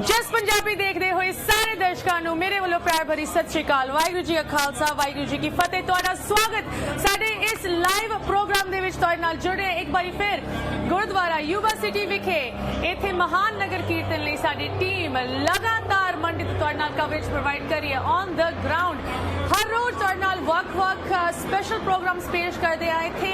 जस पंजाबी देखते हुए सारे दर्शकों को मेरे वालों प्यार भरी सत श्री अकाल। वाहिगुरू जी का खालसा वाहिगुरू जी की फतेह। तुहाडा स्वागत साडे इस लाइव प्रोग्राम दे विच तुहाडे नाल जुड़े एक बारी फिर गुरुद्वारा युवा सिटी विखे इत्थे महान नगर कीर्तन लई साडी टीम लगातार मंडे तो तुहाडे नाल कवरेज प्रोवाइड करी है ऑन द ग्राउंड। हर रोज तुहाडे नाल वक स्पेशल प्रोग्राम्स पेश करदे आ। इत्थे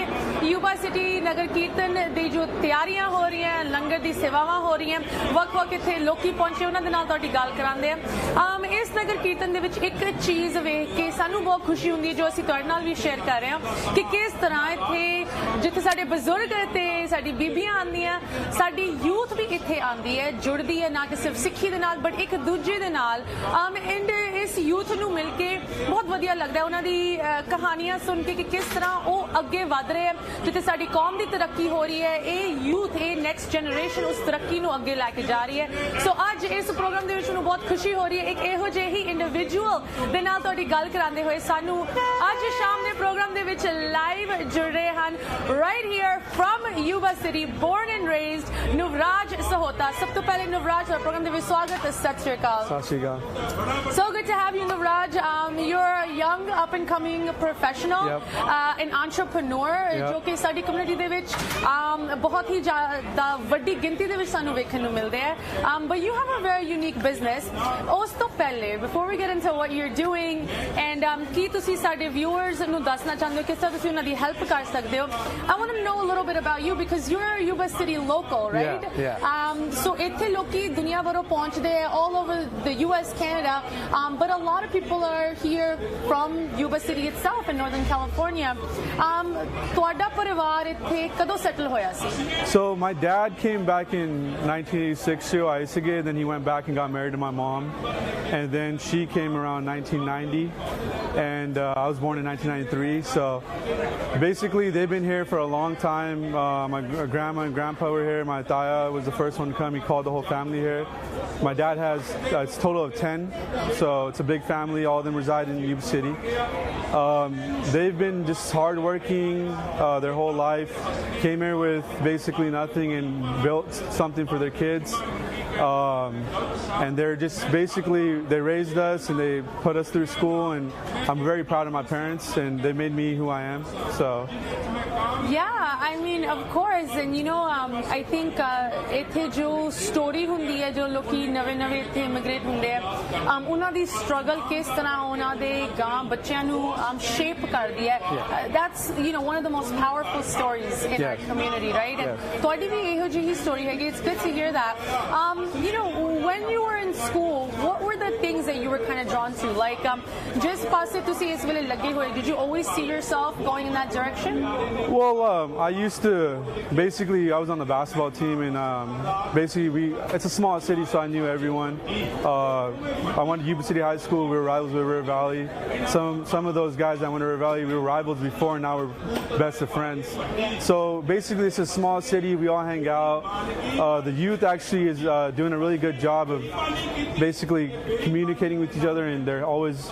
युवा सिटी नगर कीर्तन दी जो तैयारियां हो रही हैं, लंगर दी सेवावां हो रही हैं, वक इत्थे लोकी पहुंचे उन्हां दे नाल तुहाडी गल करांदे आ। इस नगर कीर्तन दे विच एक चीज़ वेख के सानू बहुत खुशी हुंदी है जो असीं तुहाडे नाल भी शेयर कर रहे हां कि किस तरह इत्थे जिथे साडे बजुर्ग ते साडी बीबियां आंदियां, साडी यूथ भी इत्थे आंदी है, जुड़दी है ना कि सिर्फ सिक्खी दे नाल बट एक दूजे दे नाल। एंड इस यूथ नू मिल के बहुत वधिया लगदा है उन्हां दी कहानियां सुन के कि किस तरह वो अगे वध रहे हैं। जिथे साडी कौम दी तरक्की हो रही है, ये यूथ ये नेक्स्ट जनरेशन उस तरक्की नू अगे लैके जा रही है। सो अज इस प्रोग्राम दे विच मैनूं बहुत खुशी हो रही है एक इहो ਜਿਹੇ ही इंडिविजुअल दे नाल तुहाडी गल करांदे होए सानू अज शाम दे प्रोग्राम दे विच लाइव जुड़ रहे हन right here from Yuba City, born and raised Navraj Sahota. सब तो पहले नवराज प्रोग्राम दे विच स्वागत है। सत श्री अकाल। सत श्री अकाल। So good to have you, Navraj. You're a young up and coming professional, an entrepreneur जो कि साडी कम्युनिटी दे विच बहुत ही ज़्यादा वड्डी गिनती दे विच सानू वेखण नू मिलदे है। But you have a very unique business. उस तो पहले before we get into what you're doing and की तुसी साडे viewers नू दसना चाहंदे हो किस तरह तुसी उन्हां दी हेल्प कर सकदे हो। I want to know a little bit about you because you're a Yuba City local, right? Yeah. So इत्थे लोकी दुनिया भरों पहुंचदे all over the US, Canada, but a lot of people are here from Yuba City itself in Northern California. तुहाडा परिवार इत्थे कदों settle होया सी? So my dad came back in 1986 to Issaquah, then he went back and got married to my mom, and then she came around 1990, and I was born in 1993. So basically they've been here for a long time. My grandma and grandpa were here. My taya was the first one to come. He called the whole family here. My dad has it's a total of 10, so it's a big family. All of them reside in Yuba City. They've been just hardworking their whole life. Came here with basically nothing and built something for their kids. And they're just basically they raised us and they put us through school, and I'm very proud of my parents and they made me who I am. So yeah, I mean of course, and you know I think इत्थे जो story हुंदी है जो लोकी नवे इत्थे immigrate हुंदे हैं उन्हां दी struggle किस तरह उन्हां दे गांव बच्चों नू shape कर दिया है। That's you know one of the most powerful stories in our community, right? And तुहाडी भी इहो ਜਿਹੀ story है। It's good to hear that. You know, when you were in school, what were the things that you were kind of drawn to? Like, just passe tusi is vele lage hoye. Did you always see yourself going in that direction? Well, I used to basically I was on the basketball team, and basically it's a small city, so I knew everyone. I went to Yuba City High School. We were rivals with River Valley. Some of those guys that went to River Valley, we were rivals before, and now we're best of friends. So basically, it's a small city. We all hang out. The youth actually is doing a really good job of basically communicating with each other, and they're always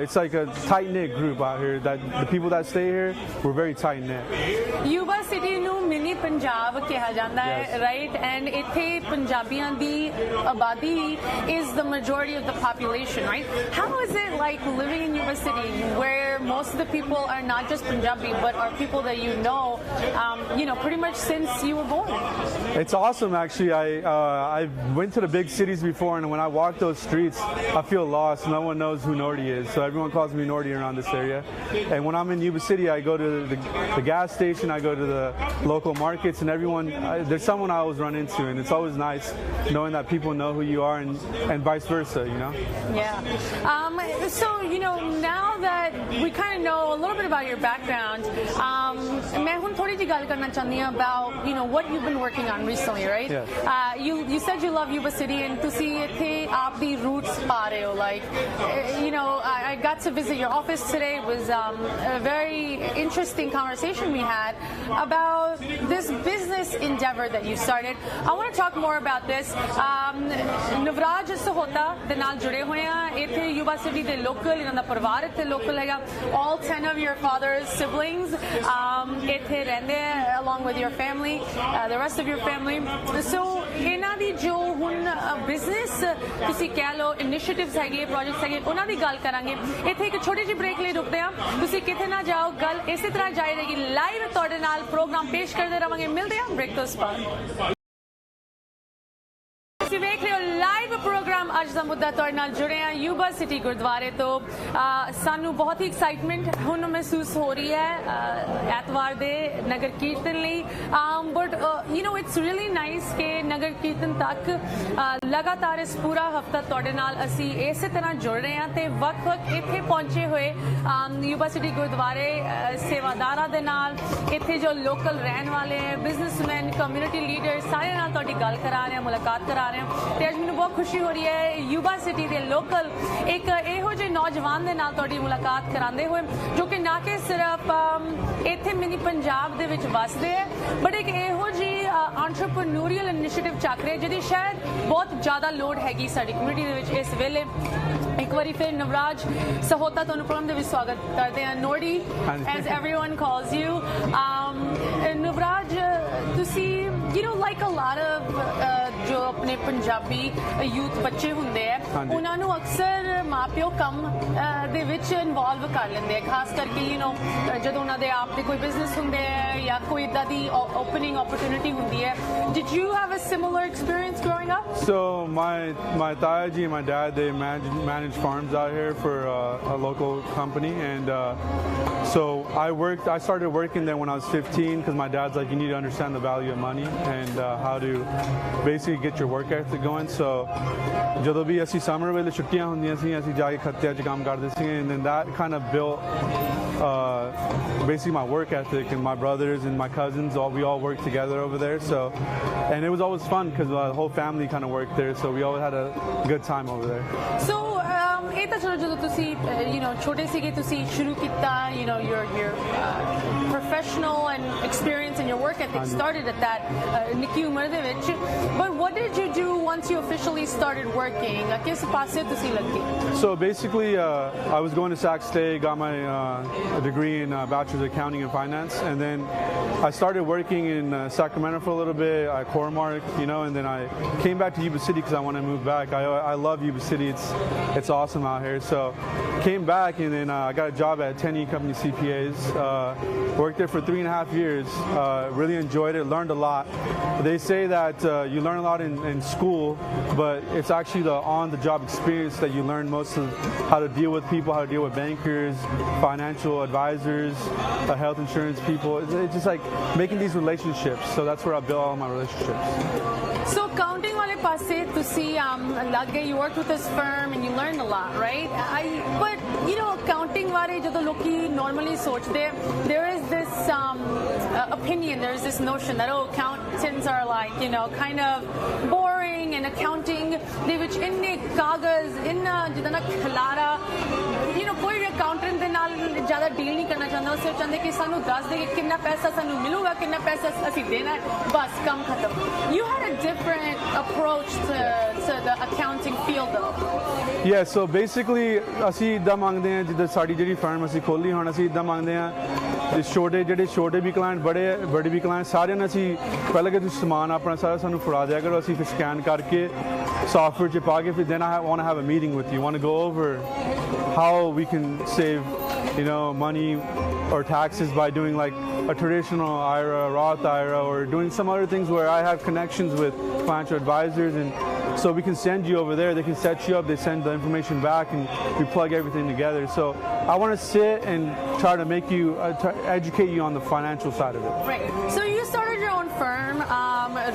it's like a tight-knit group out here. That the people that stay here, we're very tight-knit. Yuba City नू mini Punjab कहा जाता है, right? And इत्थे पंजाबियां दी आबादी is the majority of the population, right? How is it like living in Yuba City where most of the people are not just Punjabi but are people that you know pretty much since you were born? It's awesome, actually. I went to the big cities before, and when I walk those streets, I feel lost. No one knows who Nordy is, so everyone calls me Nordy around this area. And when I'm in Yuba City, I go to the gas station, I go to the local markets, and there's someone I always run into, and it's always nice knowing that people know who you are, and vice versa, you know? Yeah. So, you know, now that we kind of know a little bit about your background, मैं हुन थोड़ी जी गल करना चाहती हूँ about, you know, what you've been working on recently, right? Yeah. You said you love Yuba City, and तुसी इत्थे आप दी roots पा रहे हो. Like, you know, I got to visit your office today. It was a very interesting conversation we had about this business endeavor that you started. I want to talk more about this. Navraj Sahota de naal jude hoye hain. Ithe Yuba City de local, इन्हां दा परिवार इत्थे local हैगा. All 10 of your father's siblings ithe रहंदे along with your family, the rest of your family. So इन्हां दी जो हुन business ਤੁਸੀਂ ਕਹਿ ਲਓ ਇਨੀਸ਼ੀਏਟਿਵਸ ਹੈਗੇ ਪ੍ਰੋਜੈਕਟਸ ਹੈਗੇ ਉਹਨਾਂ ਦੀ ਗੱਲ ਕਰਾਂਗੇ ਇੱਥੇ ਇੱਕ ਛੋਟੀ ਜਿਹੀ ਬ੍ਰੇਕ ਲਈ ਰੁਕਦੇ ਹਾਂ ਤੁਸੀਂ ਕਿਤੇ ਨਾ ਜਾਓ ਗੱਲ ਇਸੇ ਤਰ੍ਹਾਂ ਜਾਰੀ ਰਹੇਗੀ ਲਾਈਵ ਤੁਹਾਡੇ ਨਾਲ ਪ੍ਰੋਗਰਾਮ ਪੇਸ਼ ਕਰਦੇ ਰਵਾਂਗੇ ਮਿਲਦੇ ਹਾਂ ਬ੍ਰੇਕ ਤੋਂ ਬਾਅਦ ਤੁਸੀਂ ਵੇਖ ਰਹੇ ਹੋ ਲਾਈਵ ਪ੍ਰੋਗਰਾਮ ਅੱਜ ਦਾ ਮੁੱਦਾ ਤੁਹਾਡੇ ਨਾਲ ਜੁੜੇ ਹਾਂ ਯੂਬਾ ਸਿਟੀ ਗੁਰਦੁਆਰੇ ਤੋਂ ਸਾਨੂੰ ਬਹੁਤ ਹੀ ਐਕਸਾਈਟਮੈਂਟ ਹੁਣ ਮਹਿਸੂਸ ਹੋ ਰਹੀ ਹੈ ਐਤਵਾਰ ਦੇ ਨਗਰ ਕੀਰਤਨ ਲਈ but you نو it's really nice ਕਿ ਨਗਰ ਕੀਰਤਨ ਤੱਕ ਲਗਾਤਾਰ ਇਸ ਪੂਰਾ ਹਫਤਾ ਤੁਹਾਡੇ ਨਾਲ ਅਸੀਂ ਇਸੇ ਤਰ੍ਹਾਂ ਜੁੜ ਰਹੇ ਹਾਂ ਤੇ ਵਕਤ ਇੱਥੇ ਪਹੁੰਚੇ ਹੋਏ ਯੂਬਾ ਸਿਟੀ ਗੁਰਦੁਆਰੇ ਸੇਵਾਦਾਰਾਂ ਦੇ ਨਾਲ ਇੱਥੇ ਜੋ ਲੋਕਲ ਰਹਿਣ ਵਾਲੇ ਹੈ ਬਿਜ਼ਨਸਮੈਨ ਕਮਿਊਨਿਟੀ ਲੀਡਰ ਸਾਰਿਆਂ ਨਾਲ ਤੁਹਾਡੀ ਗੱਲ ਕਰਾ ਰਹੇ ਹਾਂ ਮੁਲਾਕਾਤ ਕਰਾ ਰਹੇ ਹਾਂ ਤੇ ਅੱਜ ਮੈਨੂੰ ਬਹੁਤ ਖੁਸ਼ੀ ਹੋ ਰਹੀ ਹੈ ਯੂਬਾ ਸਿਟੀ ਦੇ ਲੋਕਲ ਇੱਕ ਇਹੋ ਜਿਹੇ ਨੌਜਵਾਨ ਦੇ ਨਾਲ ਤੁਹਾਡੀ ਮੁਲਾਕਾਤ ਕਰਾਉਂਦੇ ਹੋਏ ਜੋ ਕਿ ਨਾ ਕਿ ਸਿਰਫ ਇੱਥੇ ਮਿਨੀ ਪੰਜਾਬ ਦੇ ਵਿੱਚ ਵਸਦੇ ਹੈ ਬਟ ਇੱਕ ਇਹੋ ਜਿਹੀ ਐਂਟਰਪ੍ਰੈਨਿਊਰੀਅਲ ਇਨੀਸ਼ੀਏਟਿਵ ਚੱਕ ਰਹੇ ਜਿਹਦੀ ਸ਼ਾਇਦ ਬਹੁਤ ਜ਼ਿਆਦਾ ਲੋੜ ਹੈਗੀ ਸਾਡੀ ਕਮਿਊਨਿਟੀ ਦੇ ਵਿੱਚ ਇਸ ਵੇਲੇ ਇੱਕ ਵਾਰੀ ਫਿਰ ਨਵਰਾਜ ਸਹੋਤਾ ਤੁਹਾਨੂੰ ਪ੍ਰੋਗਰਾਮ ਦੇ ਵਿੱਚ ਸਵਾਗਤ ਕਰਦੇ ਹਾਂ ਨੋਡੀ as everyone calls you Navraj ਤੁਸੀਂ you نو like a lot of ਜੋ ਆਪਣੇ ਪੰਜਾਬੀ ਯੂਥ ਬੱਚੇ ਹੁੰਦੇ ਆ ਉਹਨਾਂ ਨੂੰ ਅਕਸਰ ਮਾਪਿਓ ਕੰਮ ਦੇ ਵਿੱਚ ਇਨਵੋਲਵ ਕਰ ਲੈਂਦੇ ਆ ਖਾਸ ਕਰਕੇ ਯੂ نو ਜਦੋਂ ਉਹਨਾਂ ਦੇ ਆਪ ਦੇ ਕੋਈ ਬਿਜ਼ਨਸ ਹੁੰਦੇ ਆ ਜਾਂ ਕੋਈ ਇਦਾਂ ਦੀ ਓਪਨਿੰਗ ਓਪਰਚੁਨਿਟੀ ਹੁੰਦੀ ਹੈ did you have a similar experience growing up So my Tayaji and my dad, they manage farms out here for a local company, and so I started working there when I was 15 because my dad's like, you need to understand the value of money and how to basically get your work ethic going. So ਜਦੋਂ ਵੀ ਅਸੀਂ summer ਵੇਲੇ ਛੁੱਟੀਆਂ ਹੁੰਦੀਆਂ ਸੀ ਅਸੀਂ ਜਾ ਕੇ ਖੱਤਿਆਂ 'ਚ ਕੰਮ ਕਰਦੇ ਸੀ and then that kind of built basically my work ethic, and my brothers and my cousins we all worked together over there. So and it was always fun because the whole family kind of worked there, so we always had a good time over there. So ਇਹ ਤਾਂ ਚਲੋ ਜਦੋਂ ਤੁਸੀਂ you نو ਛੋਟੇ ਸੀਗੇ ਤੁਸੀਂ ਸ਼ੁਰੂ ਕੀਤਾ you نو your professional and experience and your work ethic started at that ਨਿੱਕੀ ਉਮਰ ਦੇ ਵਿੱਚ but what did you do once you officially started working ਕਿਸ ਪਾਸੇ ਤੁਸੀਂ ਲੱਗੇ So basically I was going to Sac State, got my degree in Bachelor's of Accounting and Finance, and then I started working in Sacramento for a little bit at Core-Mark, you know, and then I came back to Yuba City because I want to move back. I love Yuba City. It's awesome out here. So came back, and then I got a job at 10E Company CPAs. Worked there for 3.5 years. Really enjoyed it. Learned a lot. They say that you learn a lot in school, but it's actually the on-the-job experience that you learn most of how to deal with people, how to deal with bankers, financial advisors, health insurance people. It's just like making these relationships. So that's where I built all my relationships. So counting wale paase tusi lag gaye you worked with this firm and you learned a lot, right? But you know accounting wale jadon loki normally sochte there is this opinion, there's this notion that accountants are like, you know, kind of boring, and accounting de vich inne kagaz inna jidana khalara, you know, koi bhi accountant de naal zyada deal nahi karna chahanda usse chahande ki sanu das de ki kinna paisa sanu miluga kinna paisa assi dena hai bas kam khatam. You had a different approach to the accounting field though. Yeah, so basically ਅਸੀਂ ਇਦਾਂ ਮੰਗਦੇ ਹਾਂ ਜਿੱਦਾਂ ਸਾਡੀ ਜਿਹੜੀ firm ਅਸੀਂ ਖੋਲੀ ਹੁਣ ਅਸੀਂ ਇਦਾਂ ਮੰਗਦੇ ਹਾਂ ਜਿਹੜੇ ਛੋਟੇ ਵੀ ਕਲਾਇੰਟ ਬੜੇ ਵੀ ਕਲਾਇੰਟ ਸਾਰਿਆਂ ਨੂੰ ਅਸੀਂ ਪਹਿਲਾਂ ਕਿ ਤੁਸੀਂ ਸਮਾਨ ਆਪਣਾ ਸਾਰਾ ਸਾਨੂੰ ਫੜਾ ਦਿਆ ਕਰੋ ਅਸੀਂ ਫਿਰ ਸਕੈਨ ਕਰਕੇ software 'ਚ ਪਾ ਕੇ ਫਿਰ then I want to have a meeting with you, want to go over how we can save, you know, money or taxes by doing like a traditional IRA, Roth IRA, or doing some other things where I have connections with financial advisors, and so we can send you over there, they can set you up, they send the information back, and we plug everything together. So I want to sit and try to make you educate you on the financial side of it. Right. So you started your own firm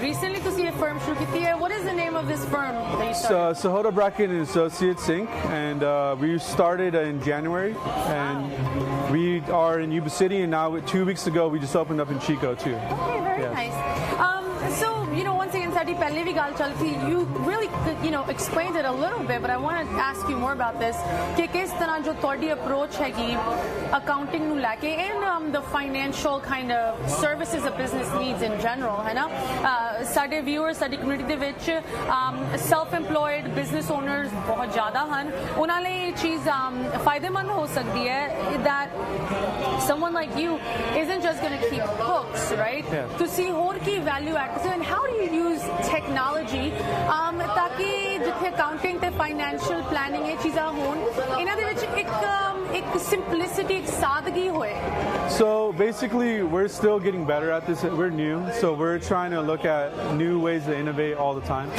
recently to see a firm shuru kiti hai. What is the name of this firm that you started? Sahota Bracken and Associates Inc. And we started in January, and we are in Yuba City, and now 2 weeks ago we just opened up in Chico too. Okay, very nice. So you know, once again saadi pehle vi gal chal thi, you really you know explained it a little bit, but I want to ask you more about this ki kis tarah jo todi approach hegi accounting nu leke and the financial kind of services a business needs in general hai na ਸਾਡੇ viewers ਸਾਡੀ community ਦੇ ਵਿੱਚ self employed business owners ਬਹੁਤ ਜ਼ਿਆਦਾ ਹਨ ਉਹਨਾਂ ਲਈ ਇਹ ਚੀਜ਼ ਫਾਇਦੇਮੰਦ ਹੋ ਸਕਦੀ ਹੈ that someone like you isn't just going to keep books, right? ਤੁਸੀਂ ਹੋਰ ਕੀ value add and how do you use technology ताकि ਜਿੱਥੇ ਅਕਾਊਂਟਿੰਗ ਤੇ ਫਾਈਨੈਂਸ਼ੀਅਲ ਪਲੈਨਿੰਗ ਇਹ ਚੀਜ਼ਾਂ ਹੋਣ ਇਹਨਾਂ ਦੇ ਵਿੱਚ ਇੱਕ ਸਿੰਪਲਿਸਿਟੀ ਇੱਕ ਸਾਦਗੀ ਹੋਏ So basically, we're still getting better at this. We're new, so we're trying to look at new ways to innovate all the time.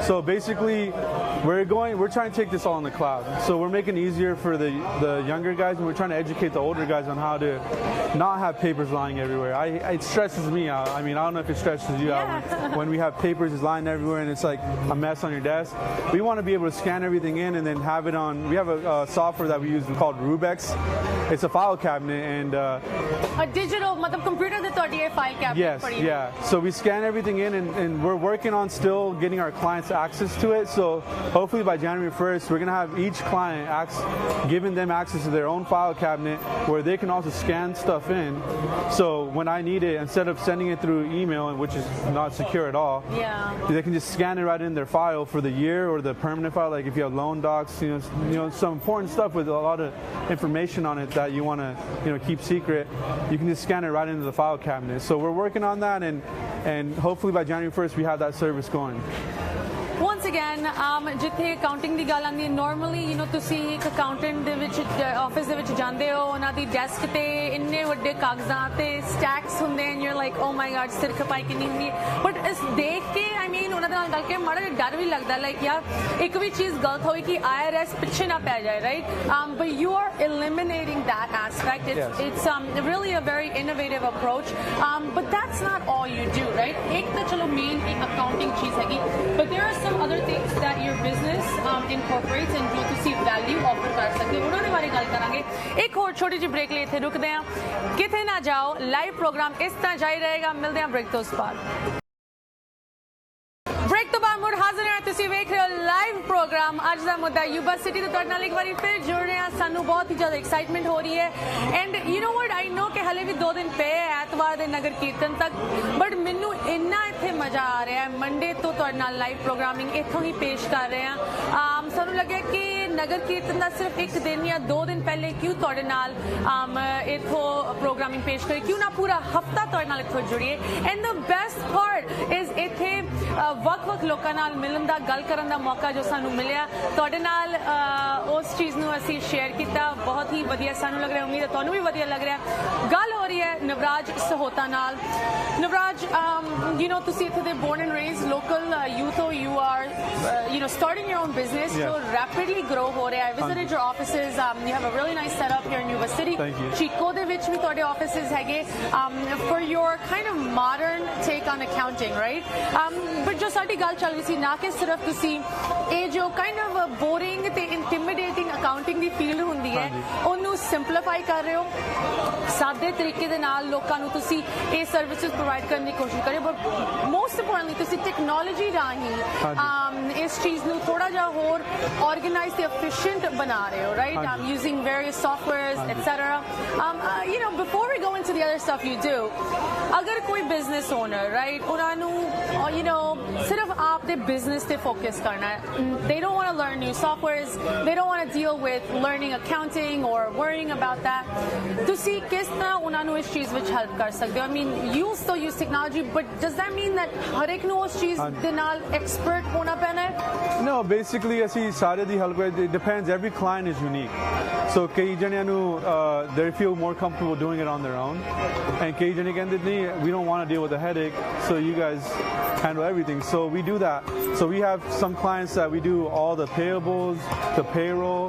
So basically, we're trying to take this all in the cloud. So we're making it easier for the younger guys, and we're trying to educate the older guys on how to not have papers lying everywhere. It stresses me out. I mean, I don't know if it stresses you out when we have papers just lying everywhere and it's like a mess on your desk. We want to be able to scan everything in and then have it on. We have a software that we use called Rubex. It's a file cabinet and a digital matlab computer de todi ye file cabinet yes, padi yeah. So we scan everything in and we're working on still getting our clients access to it. So hopefully by January 1st, we're going to have each client giving them access to their own file cabinet where they can also scan stuff in. So when I need it, instead of sending it through email, which is not secure at all, they can just scan it right in their file for the year or the permanent file. Like if you have loan docs, you know some important stuff with a lot of information on it that you want to keep secret, you can just scan it right into the file cabinet. So we're working on that, and hopefully by January 1st we have that service going. Once again, ਜਿੱਥੇ accounting ਦੀ ਗੱਲ ਆਉਂਦੀ ਹੈ normally ਤੁਸੀਂ ਇੱਕ accountant ਦੇ ਵਿੱਚ office ਦੇ ਵਿੱਚ ਜਾਂਦੇ ਹੋ ਉਹਨਾਂ ਦੀ ਡੈਸਕ ਤੇ ਇੰਨੇ ਵੱਡੇ ਕਾਗਜ਼ਾਂ ਤੇ ਸਟੈਕਸ ਹੁੰਦੇ and you like oh my God ਸਿਰ ਖਪਾਈ ਕਿੰਨੀ ਹੁੰਦੀ ਹੈ ਬਟ ਇਸ ਦੇਖ ਕੇ ਆਈ ਮੀਨ ਉਹਨਾਂ ਦੇ ਨਾਲ ਗੱਲ ਕੇ ਮਾੜਾ ਜਿਹਾ ਡਰ ਵੀ ਲੱਗਦਾ ਲਾਈਕ ਯਾਰ ਇੱਕ ਵੀ ਚੀਜ਼ ਗਲਤ ਹੋਈ ਕਿ IRS ਪਿੱਛੇ ਨਾ ਪੈ ਜਾਏ right but you are eliminating that aspect. It's really a very innovative approach, but that's not all you do, right? एक तो चलो main एक accounting चीज हैगी, but there are some other things that your business incorporates and जो ਤੁਸੀਂ value offer ਕਰ ਸਕਦੇ ਹੋ ਉਹਨਾਂ ਦੇ ਬਾਰੇ ਗੱਲ ਕਰਾਂਗੇ ਇੱਕ ਹੋਰ ਛੋਟੀ ਜਿਹੀ ਬ੍ਰੇਕ ਲਈ ਇੱਥੇ ਰੁਕਦੇ ਹਾਂ ਕਿਤੇ ਨਾ ਜਾਓ ਲਾਈਵ ਪ੍ਰੋਗਰਾਮ ਇਸ ਤਰ੍ਹਾਂ ਜਾਰੀ ਰਹੇਗਾ ਮਿਲਦੇ ਹਾਂ ਬ੍ਰੇਕ ਤੋਂ ਬਾਅਦ ब्रेक तो बाद मुड़ हाजिर हैं तुसी वेख रहे हो लाइव प्रोग्राम अज दा मुद्दा यूबा सिटी तो तुहाडे नाल एक बारी फिर जुड़ रहे हैं सानू बहुत ही ज़्यादा एक्साइटमेंट हो रही है and you know what I know कि हले भी 2 दिन पे ऐतवार दे नगर कीर्तन तक बट मैनू इन्ना इत्थे मज़ा आ रहा है मंडे तो तुहाडे नाल लाइव प्रोग्रामिंग इत्थों ही पेश कर रहे हैं सानू लगे कि नगर कीर्तन का सिर्फ 1 दिन या 2 दिन पहले क्यों तुहाडे नाल इत्थों प्रोग्रामिंग पेश करें क्यों ना पूरा हफ्ता तुहाडे नाल इत्थों जुड़िए and the best part is इत्थे ਵੱਖ ਲੋਕਾਂ ਨਾਲ ਮਿਲਣ ਦਾ ਗੱਲ ਕਰਨ ਦਾ ਮੌਕਾ ਜੋ ਸਾਨੂੰ ਮਿਲਿਆ ਤੁਹਾਡੇ ਨਾਲ ਉਸ ਚੀਜ਼ ਨੂੰ ਅਸੀਂ ਸ਼ੇਅਰ ਕੀਤਾ ਬਹੁਤ ਹੀ ਵਧੀਆ ਸਾਨੂੰ ਲੱਗ ਰਿਹਾ ਉਮੀਦ ਹੈ ਤੁਹਾਨੂੰ ਵੀ ਵਧੀਆ ਲੱਗ ਰਿਹਾ ਗੱਲ ਹੋ ਰਹੀ ਹੈ ਨਵਰਾਜ ਸਹੋਤਾ ਨਾਲ ਨਵਰਾਜ you know ਤੁਸੀਂ ਇੱਥੇ ਦੇ born and raised local youth you are starting your own business so rapidly grow ਹੋ ਰਿਹਾ I visited your offices you have a really nice setup here in Yuba City Chico ਦੇ ਵਿੱਚ ਵੀ ਤੁਹਾਡੇ offices ਹੈਗੇ for your kind of modern take on accounting right but ਜੋ ਸਾਡੀ ਗੱਲ ਚੱਲ ਰਹੀ ਸੀ ਨਾ ਕਿ ਸਿਰਫ ਤੁਸੀਂ ਇਹ ਜੋ ਕਾਈਂਡ ਆਫ ਬੋਰਿੰਗ ਤੇ ਇੰਟੀਮੀਡੇਟਿੰਗ ਅਕਾਊਂਟਿੰਗ ਦੀ ਫੀਲਡ ਹੁੰਦੀ ਹੈ ਉਹਨੂੰ ਸਿੰਪਲੀਫਾਈ ਕਰ ਰਹੇ ਹੋ ਸਾਦੇ ਤਰੀਕੇ ਦੇ ਨਾਲ ਲੋਕਾਂ ਨੂੰ ਤੁਸੀਂ ਇਹ ਸਰਵਿਸਿਜ਼ ਪ੍ਰੋਵਾਈਡ ਕਰਨ ਦੀ ਕੋਸ਼ਿਸ਼ ਕਰ ਰਹੇ ਹੋ ਬਟ ਮੋਸਟ ਇੰਪੋਰਟੈਂਟਲੀ ਤੁਸੀਂ ਟੈਕਨੋਲੋਜੀ ਰਾਹੀਂ ਇਸ ਚੀਜ਼ ਨੂੰ ਥੋੜਾ ਜਿਹਾ ਹੋਰ ਆਰਗੇਨਾਈਜ਼ ਤੇ ਐਫੀਸ਼ੀਐਂਟ ਬਣਾ ਰਹੇ ਹੋ right using various softwares et cetera you know before we go into the other stuff you do ਅਗਰ ਕੋਈ ਬਿਜ਼ਨਸ ਓਨਰ ਰਾਈਟ ਉਹਨਾਂ ਨੂੰ you know ਸਿਰਫ ਆਪ ਦੇ ਬਿਜ਼ਨਸ ਤੇ ਫੋਕਸ ਕਰਨਾ ਹੈ they don't want to learn new softwares they don't want to deal with learning accounting or worrying about that ਤੁਸੀਂ ਕਿਸ ਤਰ੍ਹਾਂ ਉਹਨਾਂ ਨੂੰ ਇਸ ਚੀਜ਼ ਵਿੱਚ ਹੈਲਪ ਕਰ ਸਕਦੇ ਹੋ I mean you still use technology but does that mean that ਹਰ ਇੱਕ ਨੂੰ ਉਸ ਚੀਜ਼ ਦੇ ਨਾਲ ਐਕਸਪਰਟ ਹੋਣਾ ਪੈਣਾ ਹੈ No basically ਅਸੀਂ ਸਾਰੇ ਦੀ help it depends every client is unique so ਕਈ ਜਣਿਆਂ ਨੂੰ they feel more comfortable doing it on their own and ਕਈ ਜਣੇ ਕਹਿੰਦੇ ਨਹੀਂ we don't want to deal with the headache so you guys handle everything so we do that so we have some clients that we do all the payables the payroll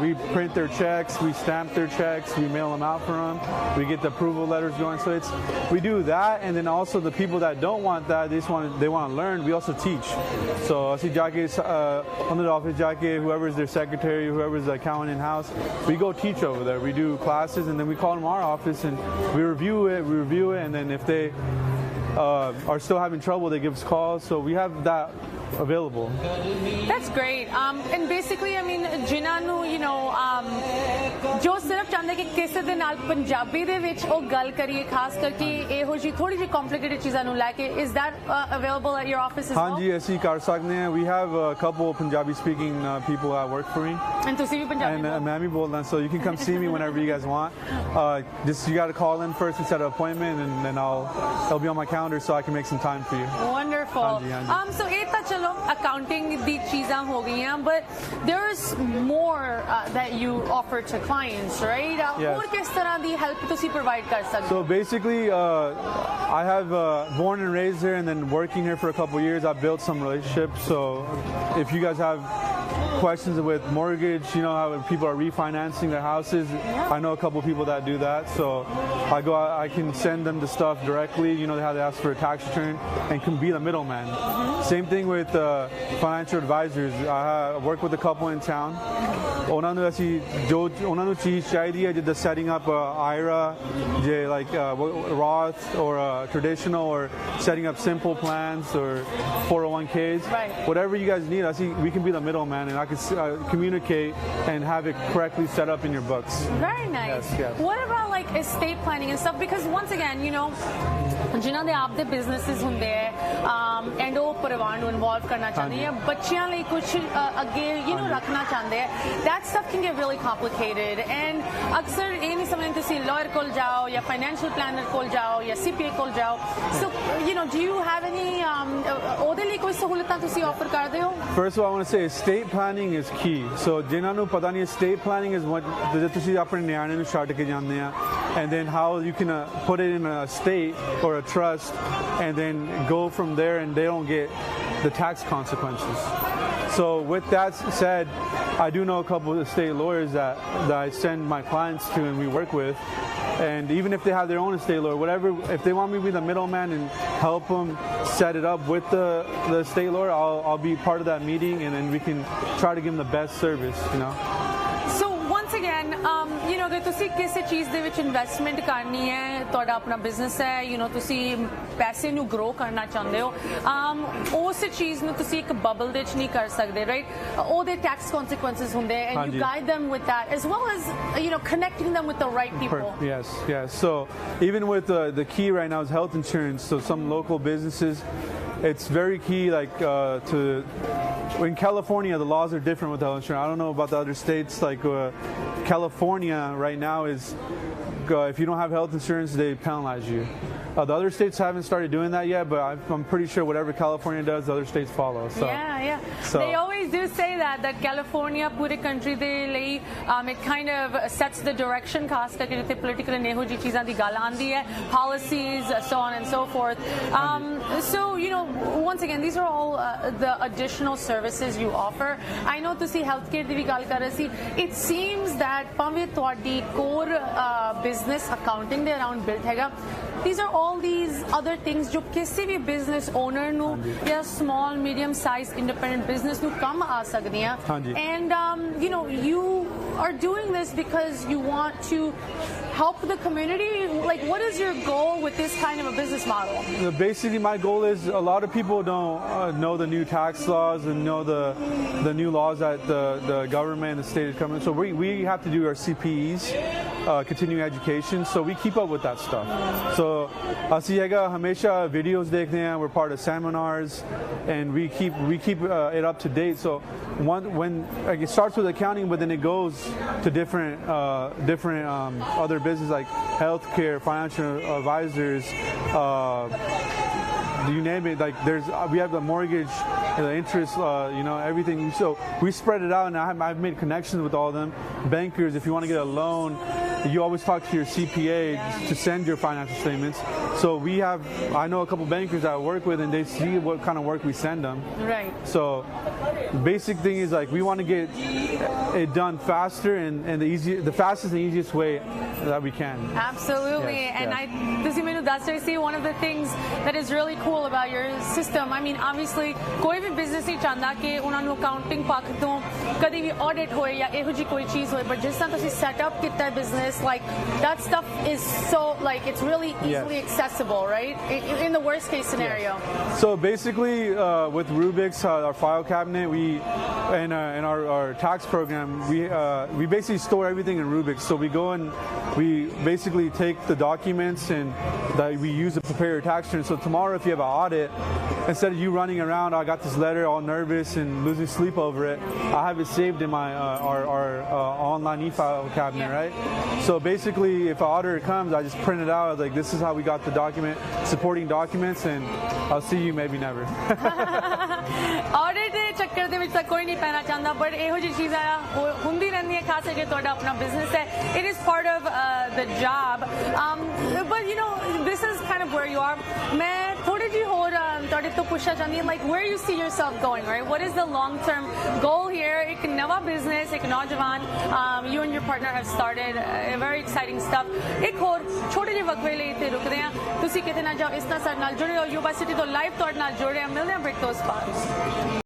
we print their checks we stamp their checks we mail them out for them we get the approval letters going so we do that and then also the people that don't want that they want to learn we also teach so asi jaake on the office jaake whoever is their secretary whoever is the accountant in house we go teach over there we do classes and then we call them our office and we review it and then if they are still having trouble they give us calls so we have that available that's great and basically I mean ਜਿਨ੍ਹਾਂ ਨੂੰ you know ਜੋ ਸਿਰਫ ਚਾਹੁੰਦੇ ਕਿ ਕਿਸੇ ਦੇ ਨਾਲ ਪੰਜਾਬੀ ਦੇ ਵਿੱਚ ਉਹ ਗੱਲ ਕਰੀਏ ਖਾਸ ਕਰਕੇ ਇਹੋ ਜਿਹੀ ਥੋੜੀ ਜਿਹੀ complicated ਚੀਜ਼ਾਂ ਨੂੰ ਲੈ ਕੇ is that available at your office as well ਹਾਂਜੀ ਅਸੀਂ ਕਰ ਸਕਦੇ ਹਾਂ we have a couple Punjabi speaking people that work for me and ਤੁਸੀਂ ਵੀ ਪੰਜਾਬੀ and ਮੈਂ ਵੀ ਬੋਲਦਾ so you can come see me whenever you guys want just you got to call in first and set an appointment and then it'll be on my calendar so I can make some time for you wonderful so ਇਹ ਤਾਂ ਚਲੋ accounting दी चीज़ां हो गई हैं, but there's more that you offer to clients, right? Yes. और किस तरह दी help तुसी provide कर सकते? So basically, I have born and raised here and then working here for a couple years, I've built some relationships. So if you guys have questions with mortgage, you know how people are refinancing their houses, I know a couple people that do that. So I can send them the stuff directly, you know how they ask for a tax return and can be the middleman. Same thing with financial advisors. I work with a couple in town. ਉਹਨਾਂ ਨੂੰ ਅਸੀਂ ਜੋ ਉਹਨਾਂ ਨੂੰ ਚੀਜ਼ ਚਾਹੀਦੀ ਹੈ ਜਿੱਦਾਂ setting up a IRA, like Roth or traditional, or setting up simple plans or 401ks, Right. whatever you guys need, we can be the middleman and I can communicate and have it correctly set up in your books. Very nice. Yes, yes. What about like estate planning and stuff? Because once again, you know, ਜਿਨ੍ਹਾਂ ਦੇ ਆਪ ਦੇ businesses ਹੁੰਦੇ ਆ and ਉਹ ਪਰਿਵਾਰ ਨੂੰ involve ਕਰਨਾ ਚਾਹੁੰਦੇ ਆ, ਬੱਚਿਆਂ ਲਈ ਕੁਝ ਅੱਗੇ ਰੱਖਣਾ ਚਾਹੁੰਦੇ ਆ, that stuff can get really complicated and ਅਕਸਰ ਇਹ ਨਹੀਂ ਸਮਝਦੇ ਤੁਸੀਂ lawyer ਕੋਲ ਜਾਓ ਜਾਂ financial planner ਕੋਲ ਜਾਓ ਜਾਂ CPA ਕੋਲ ਜਾਓ. So do you have any ਉਹਦੇ ਲਈ ਕੋਈ ਸਹੂਲਤਾਂ ਤੁਸੀਂ offer ਕਰਦੇ ਹੋ? First of all, I want to say estate planning is key. So ਜਿਨ੍ਹਾਂ ਨੂੰ ਪਤਾ ਨਹੀਂ, estate planning is what ਤੁਸੀਂ ਆਪਣੇ ਨਿਆਣੇ ਨੂੰ ਛੱਡ ਕੇ ਜਾਂਦੇ ਆ, and then how you can put it in a estate or a trust and then go from there and they don't get the tax consequences. So with that said, I do know a couple of estate lawyers that I send my clients to and we work with. And even if they have their own estate lawyer, whatever, if they want me to be the middleman and help them set it up with the estate lawyer, I'll be part of that meeting and then we can try to give them the best service, So once again, ਅਗਰ ਤੁਸੀਂ ਕਿਸੇ ਚੀਜ਼ ਦੇ ਵਿੱਚ investment ਕਰਨੀ ਹੈ, ਤੁਹਾਡਾ ਆਪਣਾ ਬਿਜ਼ਨਸ ਹੈ, ਤੁਸੀਂ ਪੈਸੇ ਨੂੰ ਗਰੋ ਕਰਨਾ ਚਾਹੁੰਦੇ ਹੋ, ਉਸ ਚੀਜ਼ ਨੂੰ ਤੁਸੀਂ ਇੱਕ ਬਬਲ ਦੇ ਵਿੱਚ ਨਹੀਂ ਕਰ ਸਕਦੇ, ਰਾਈਟ? ਉਹਦੇ ਟੈਕਸ ਕਨਸੀਕੁਐਂਸਸ ਹੁੰਦੇ and you guide them with that as well as connecting them with the right people. Yes. So even with the key right now is health insurance. So some local businesses, it's very key, like in California, the laws are different with health insurance. I don't know about the other states. Like California right now is, if you don't have health insurance, they penalize you. The other states haven't started doing that yet, but I'm pretty sure whatever California does, the other states follow. So, yeah. So, they always do say that California, pure country de lai, it kind of sets the direction. Khas karke jithe political and neho ji cheezan di gal aandi hai, policies, so on and so forth. So once again, these are all the additional services you offer. I know tusi healthcare di vi gal kar rahe si. It seems that pave tuadi core business accounting de around built hega. These are all these other things जो किसी भी business owner ਨੂੰ या small medium sized independent business ਨੂੰ ਕੰਮ ਆ ਸਕਦੀਆਂ. And you are doing this because you want to help the community. Like, what is your goal with this kind of a business model? Basically, my goal is, a lot of people don't know the new tax laws and know the new laws that the government and the state is coming. So we have to do our CPEs, continuing education. So we keep up with that stuff. So ਅਸੀਂ ਹੈਗਾ ਹਮੇਸ਼ਾ videos ਦੇਖਦੇ ਹਾਂ, we're part of seminars and we keep it up to date. So when it starts with accounting, but then it goes to different other business like healthcare, financial advisors, you name it. Like we have the mortgage, the interest, everything. So we spread it out, and I've made connections with all of them. Bankers, if you want to get a loan, you always talk to your CPA to send your financial statements. So I know a couple bankers that I work with, and they see what kind of work we send them. Right. So the basic thing is, like, we want to get it done faster and the fastest and easiest way that we can. Absolutely. Yes, and ਤੁਸੀਂ ਮੈਨੂੰ ਦੱਸ ਰਹੇ ਸੀ, one of the things that is really cool about your system, I mean, obviously ਕੋਈ ਵੀ business ਨਹੀਂ ਚਾਹੁੰਦਾ ਕਿ ਉਹਨਾਂ ਨੂੰ accounting ਪੱਖ ਤੋਂ ਕਦੀ ਵੀ audit ਹੋਏ ਜਾਂ ਇਹੋ ਜਿਹੀ ਕੋਈ ਚੀਜ਼ ਹੋਏ, but ਜਿਸ ਤਰ੍ਹਾਂ ਤੁਸੀਂ set up ਕੀਤਾ ਹੈ business, like that stuff is so, like, it's really easily accessible, right? In the worst case scenario. Yes. So basically, with Rubik's, our file cabinet, in our tax program, we basically store everything in Rubik's. So we go and we basically take the documents and that we use to prepare your tax return. So tomorrow, if you have an audit, instead of you running around, I got this letter all nervous and losing sleep over it, I have it saved in my our online e-file cabinet, right? So basically, if an auditor comes, I just print it out. Like, this is how we got the document, supporting documents, and I'll see you maybe never. Audit ਦੇ ਚੱਕਰ ਦੇ ਵਿੱਚ ਤਾਂ ਕੋਈ ਨਹੀਂ ਪੈਣਾ ਚਾਹੁੰਦਾ but ਇਹੋ ਜਿਹੀ ਚੀਜ਼ਾਂ ਹੁੰਦੀ ਰਹਿੰਦੀਆਂ ਖਾਸ ਕਰਕੇ ਤੁਹਾਡਾ ਆਪਣਾ ਬਿਜ਼ਨਸ ਹੈ it is part of the job but you know this is kind of where you are ਮੈਂ ਥੋੜੀ ਜਿਹੀ ਹੋਰ ਤੁਹਾਡੇ ਤੋਂ ਪੁੱਛਣਾ ਚਾਹੁੰਦੀ ਹਾਂ like where you C yourself going right what is the long term goal here ਇੱਕ ਨਵਾਂ ਬਿਜ਼ਨਸ ਇੱਕ ਨੌਜਵਾਨ you and your partner have started very exciting stuff ਇੱਕ ਹੋਰ ਛੋਟੇ ਜਿਹੇ ਵਕਫੇ ਲਈ ਤੇ ਰੁਕਦੇ ਹਾਂ ਤੁਸੀਂ ਕਿਤੇ ਨਾ ਜਾਓ ਇਸ ਤਰ੍ਹਾਂ ਸਾਡੇ ਨਾਲ ਜੁੜੇ ਹੋ ਯੂਬਾ ਸਿਟੀ ਤੋਂ ਲਾਈਵ ਤੁਹਾਡੇ ਨਾਲ ਜੁੜੇ ਹਾਂ ਮਿਲਦੇ ਹਾਂ ਬ੍ਰੇਕ ਤੋਂ ਬਾਅਦ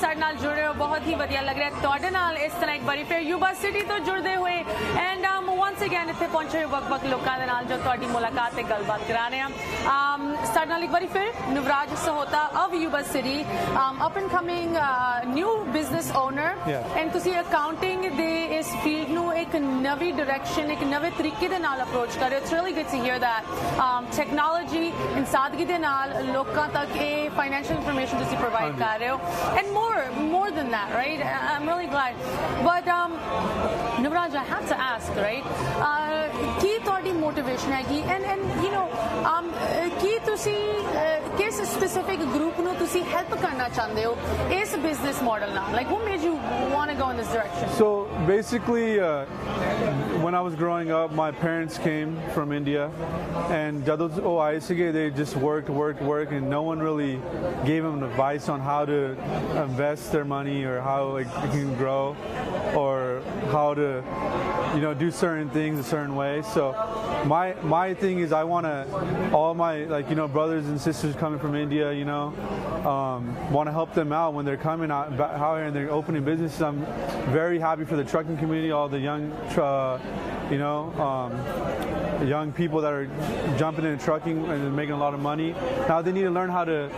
ਸਾਡੇ ਨਾਲ ਜੁੜੇ ਹੋ ਬਹੁਤ ਹੀ ਵਧੀਆ ਲੱਗ ਰਿਹਾ ਤੁਹਾਡੇ ਨਾਲ ਇਸ ਤਰ੍ਹਾਂ ਇੱਕ ਵਾਰੀ ਫਿਰ ਯੂਬਾ ਸਿਟੀ ਤੋਂ ਜੁੜਦੇ ਹੋਏ ਐਂਡ once again ਇੱਥੇ ਪਹੁੰਚੇ ਵੱਖ-ਵੱਖ ਲੋਕਾਂ ਦੇ ਨਾਲ ਜੋ ਤੁਹਾਡੀ ਮੁਲਾਕਾਤ ਤੇ ਗੱਲਬਾਤ ਕਰਾ ਰਹੇ ਹਾਂ ਸਾਡੇ ਨਾਲ ਇੱਕ ਵਾਰੀ ਫਿਰ Navraj Sahota of Yuba City up and coming new business owner and ਤੁਸੀਂ ਅਕਾਊਂਟਿੰਗ ਦੇ ਇਸ ਫੀਲਡ ਨੂੰ ਇੱਕ ਨਵੀਂ ਡਾਇਰੈਕਸ਼ਨ ਇੱਕ ਨਵੇਂ ਤਰੀਕੇ ਦੇ ਨਾਲ ਅਪਰੋਚ ਕਰ ਰਹੇ ਹੋ it's really good to hear that technology ਇਨਸਾਦਗੀ ਦੇ ਨਾਲ ਲੋਕਾਂ ਤੱਕ ਇਹ ਫਾਈਨੈਂਸ਼ੀਅਲ ਇਨਫੋਰਮੇਸ਼ਨ ਤੁਸੀਂ ਪ੍ਰੋਵਾਈਡ ਕਰ ਰਹੇ ਹੋ and more than that right I'm really glad but Navraj I have to ask right ਕੀ ਤੁਹਾਡੀ ਮੋਟੀਵੇਸ਼ਨ ਹੈਗੀ and you know ਕੀ ਤੁਸੀਂ ਕਿਸ ਸਪੈਸਿਫਿਕ ਗਰੁੱਪ ਨੂੰ ਤੁਸੀਂ ਹੈਲਪ ਕਰਨਾ ਚਾਹੁੰਦੇ ਹੋ ਇਸ ਬਿਜ਼ਨਸ ਮਾਡਲ ਨਾਲ like what made you want to go in this direction So basically when I was growing up my parents came from India and ਜਦੋਂ ਉਹ ਆਏ ਸੀਗੇ they just worked and no one really gave them advice on how to invest their money or how it can grow or how to you know do certain things a certain way so my thing is I want to all my like you know brothers and sisters coming from India you know want to help them out when they're coming out here and they're opening businesses I'm very happy for the trucking community all the young you know young people that are jumping into trucking and making a lot of money now they need to learn how to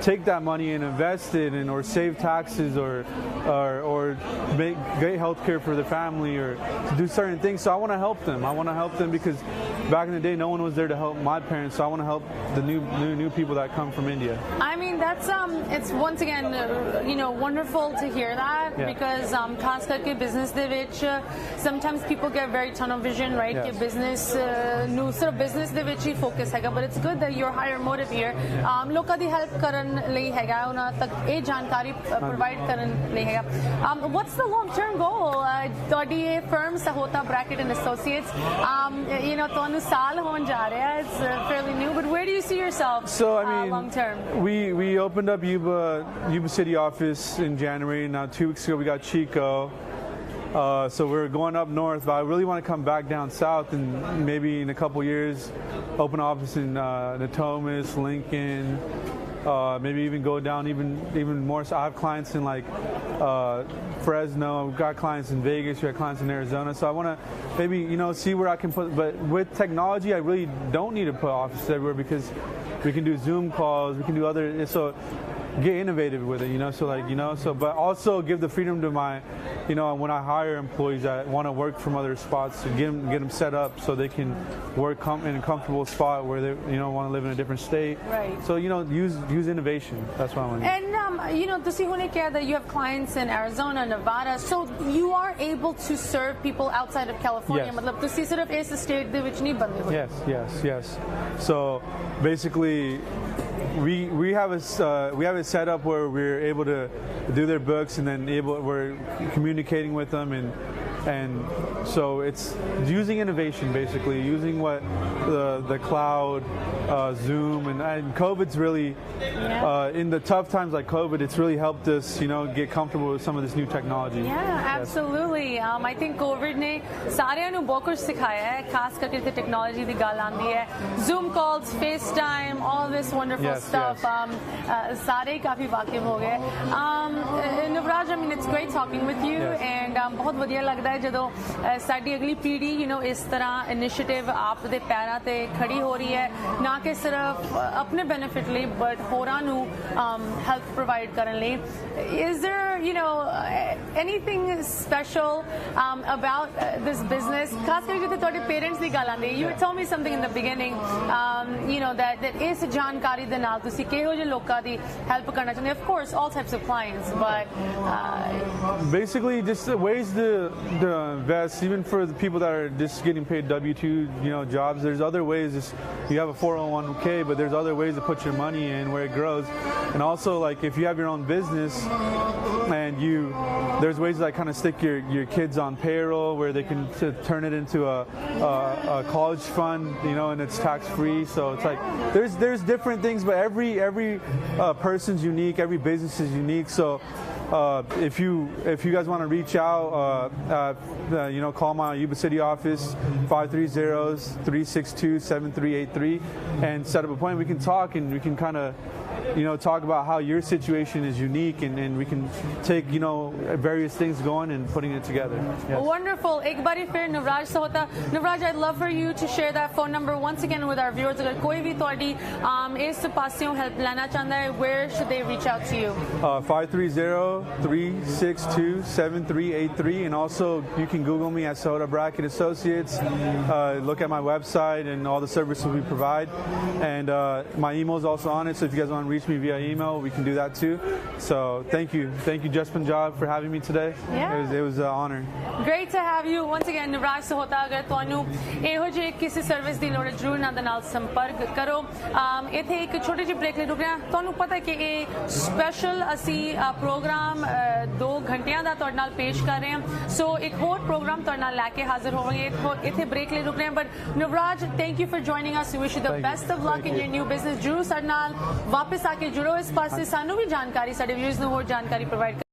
take that money and invest it and or save taxes or make great health care for their family or to do certain things so I want to help them because back in the day no one was there to help my parents so I want to help the new people that come from India I mean that's it's once again you know wonderful to hear that because खास करके business ਦੇ ਵਿੱਚ sometimes people get very tunnel vision right ਕਿ business ਨੂੰ ਸਿਰਫ business ਦੇ ਵਿੱਚ ਹੀ focus ਹੈਗਾ but it's good that your higher motive here ਲੋਕਾਂ ਦੀ help ਕਰਨ ਲਈ ਹੈਗਾ ਉਹਨਾਂ ਤੱਕ ਇਹ ਜਾਣਕਾਰੀ provide ਕਰਨ ਲਈ ਹੈਗਾ what's the long term goal ਤੁਹਾਡੀ ਇਹ firm Sahota Brackett and Associates you know ਤੁਹਾਨੂੰ ਸਾਲ ਹੋਣ ਜਾ ਰਿਹਾ it's fairly new but where do you see yourself so I mean long term we opened up Yuba City office in January now 2 weeks ago we got Chico so we're going up north but I really want to come back down south and maybe in a couple years open an office in Natomas, Lincoln maybe even go down even more so I have clients in like Fresno we've got clients in Vegas we have clients in Arizona so I want to maybe you know see where I can put but with technology I really don't need to put offices everywhere because we can do Zoom calls we can do other so get innovative with it you know so like you know so but also give the freedom to my you know when I hire employees I want to work from other spots to get them set up so they can work in a comfortable spot where they you know want to live in a different state right so you know use innovation that's what I want to do and you know ਤੁਸੀਂ ਹੁਣੇ ਕਿਹਾ that you have clients in Arizona Nevada so you are able to serve people outside of California ਮਤਲਬ ਤੁਸੀਂ ਸਿਰਫ ਇਸ state ਦੇ ਵਿੱਚ ਨਹੀਂ ਬੰਦੇ ਹੋ yes so basically we have it set up where we're able to do their books and then we're communicating with them and so it's using innovation basically using what the cloud Zoom and COVID's really in the tough times like COVID it's really helped us you know get comfortable with some of this new technology absolutely I think COVID ਨੇ ਸਾਰਿਆਂ ਨੂੰ ਬਹੁਤ ਕੁਝ ਸਿਖਾਇਆ ਹੈ ਖਾਸ ਕਰਕੇ ਤੇ ਟੈਕਨੋਲੋਜੀ ਦੀ ਗੱਲ ਆਉਂਦੀ ਹੈ Zoom calls FaceTime all this wonderful stuff ਸਾਰੇ ਕਾਫੀ ਵਾਕਿਫ ਹੋ ਗਏ Navraj I mean it's great talking with you and ਬਹੁਤ ਵਧੀਆ ਲੱਗਦਾ ਹੈ ਜਦੋਂ ਸਾਡੀ ਅਗਲੀ ਪੀੜ੍ਹੀ you know ਇਸ ਤਰ੍ਹਾਂ ਇਨੀਸ਼ੀਏਟਿਵ ਆਪ ਦੇ ਪੈਰਾਂ ਤੇ ਖੜੀ ਹੋ ਰਹੀ ਹੈ ਨਾ ਕਿ ਸਿਰਫ ਆਪਣੇ ਬੈਨੀਫਿਟ ਲਈ ਬਟ ਹੋਰਾਂ ਨੂੰ ਹੈਲਪ ਪ੍ਰੋਵਾਈਡ ਕਰਨ ਲਈ is there anything special about this business? खास करके जिथे ਤੁਹਾਡੇ parents ਦੀ ਗੱਲ ਆਂਦੀ, you had told me something in the beginning, that ਇਸ ਜਾਣਕਾਰੀ ਦੇ ਨਾਲ ਤੁਸੀਂ ਕਿਹੋ ਜਿਹੇ ਲੋਕਾਂ ਦੀ help ਕਰਨਾ ਚਾਹੁੰਦੇ? Of course, all types of clients, but basically just the ways to invest, even for the people that are just getting paid W-2 jobs. There's other ways. You have a 401k, but there's other ways to put your money in where it grows. And also, like, if you have your own business and there's ways to like kind of stick your kids on payroll where they can turn it into a college fund, and it's tax free. So it's like there's different things, but every person's unique, every business is unique. So if you guys want to reach out, call my Yuba City office, 530-362-7383, and set up an appointment. We can talk and we can kind of talk about how your situation is unique, and we can take various things going and putting it together. Yes. Wonderful. एक बारी फिर Navraj Sahota. Navraaj, I'd love for you to share that phone number once again with our viewers. अगर कोई भी ਤੁਹਾਡੀ इस पासियों help लेना चाहता है, where should they reach out to you? 530-362-7383, and also you can Google me at Sahota Brackett Associates. Look at my website and all the services we provide, and my email is also on it. So if you guys want to reach me via email, we can do that too. So thank you, Just Punjab, for having me today. Yeah. It was an honor. Great to have you once again, Navraaj Sahota. अगर ਤੁਹਾਨੂੰ ਇਹੋ ਜਿਹੇ ਕਿਸੇ service ਦੀ ਲੋੜ ਹੈ, ਜ਼ਰੂਰ ਇਹਨਾਂ ਦੇ ਨਾਲ ਸੰਪਰਕ ਕਰੋ। ਇੱਥੇ ਇੱਕ ਛੋਟੀ ਜਿਹੀ ਬ੍ਰੇਕ ਲੈ ਰੁਕ ਰਹੇ ਹਾਂ। ਤੁਹਾਨੂੰ ਪਤਾ ਹੈ ਕਿ ਇਹ ਸਪੈਸ਼ਲ ਅਸੀਂ ਪ੍ਰੋਗਰਾਮ 2 ਘੰਟਿਆਂ ਦਾ ਤੁਹਾਡੇ ਨਾਲ ਪੇਸ਼ ਕਰ ਰਹੇ ਹਾਂ। ਸੋ ਇੱਕ ਹੋਰ ਪ੍ਰੋਗਰਾਮ ਤੁਹਾਡੇ ਨਾਲ ਲੈ ਕੇ ਹਾਜ਼ਰ ਹੋਵਾਂਗੇ। ਇੱਥੇ ਬ੍ਰੇਕ ਲੈ ਰੁਕ ਰਹੇ ਹਾਂ, but Navraaj, thank you for joining us. We wish you the best of luck in your new business. ਜ਼ਰੂਰ ਸਾਡੇ ਨਾਲ ਵਾਪਸ ਆ ਕੇ ਜੁੜੋ। ਇਸ ਪਾਸੇ ਸਾਨੂੰ ਵੀ ਜਾਣਕਾਰੀ, ਸਾਡੇ ਵਿਊਅਰਸ ਨੂੰ ਹੋਰ ਜਾਣਕਾਰੀ ਪ੍ਰੋਵਾਈਡ